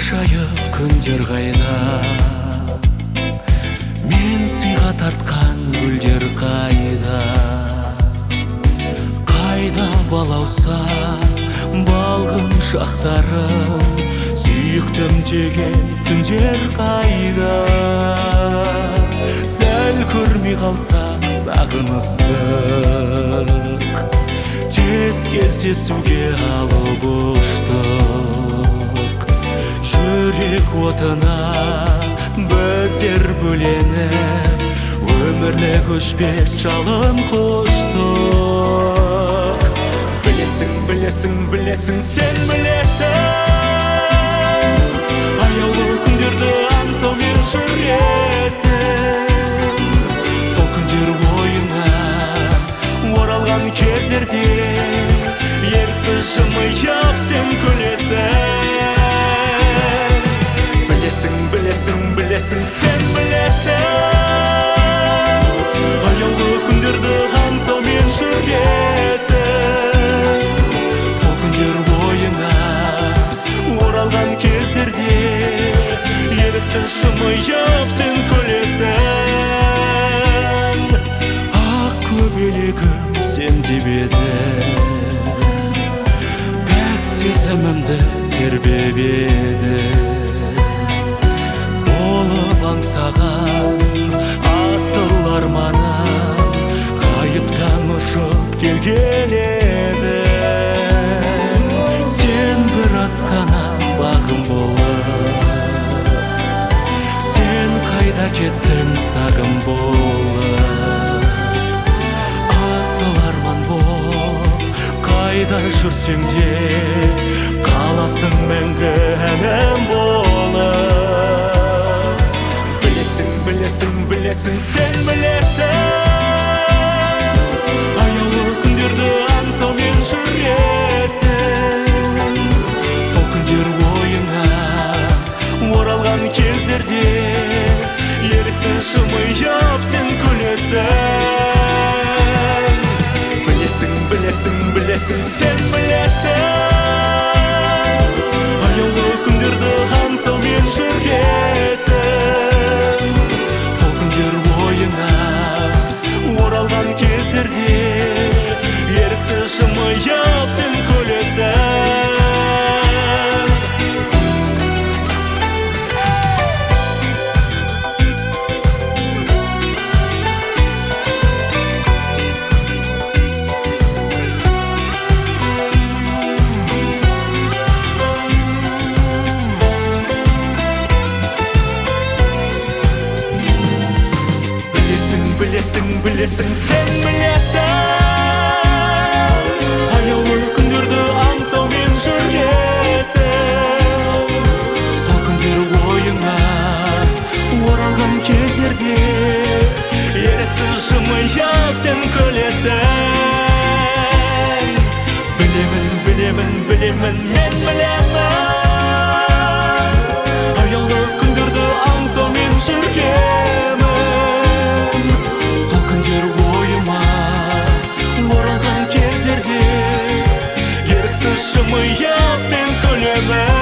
жайып күндер қайда, мен сыйға тартқан гүлдер қайда. Қайда балауса балғын шақтарым, сүйіктім деген түндер қайда. Сәл көрмей қалсақ сағыныстық, тез кездесуге алып ұштық. Жүрек отына біздер бөленіп, өмірлік өшпес жалын құштық. Білесің, білесің, білесің, сен білесің, аяулы күндерді аңсаумен жүресің. Сол күндер ойына оралған кездерде еріксіз жымиып сен күлесің. Білесің, білесің, білесің, сен білесің, аяулы күндерді аңсаумен жүресің. Сол күндер ойына оралған кездерде еріксіз жымиып сен күлесің. Ақ көбелегім сен деп еді, пәк сезімімді тербеп еді. Болып аңсаған асыл арманым ғайыптан ұшып келген еді. Сен бір асқана бағым болып, сен қайда кеттің сағым болып. Асыл арман болып қайда жүрсең де қаласың мәңгі әнім болып. Білесің, білесің, білесің, сен білесің, аяулы күндерді аңсаумен жүресің. Сол күндер ойына оралған кездерде еріксіз жымиып сен күлесің. Білесің, білесің, білесің, сен білесің, аяулы күндерді аңсаумен жүресің. Сол күндер ойына оралған кездерде еріксіз жымиып сен күлесің. Білесің, білесің, сен білесің, аяулы күндерді аңсаумен жүресің. Сол күндер ойыңа оралған кездерде еріксіз жымиып сен күлесің. Білемін, білемін, білемін, мен білемін, аяулы күндерді аңсаумен жүргемін. Оралған кездерде еріксіз жымиып мен күлемін.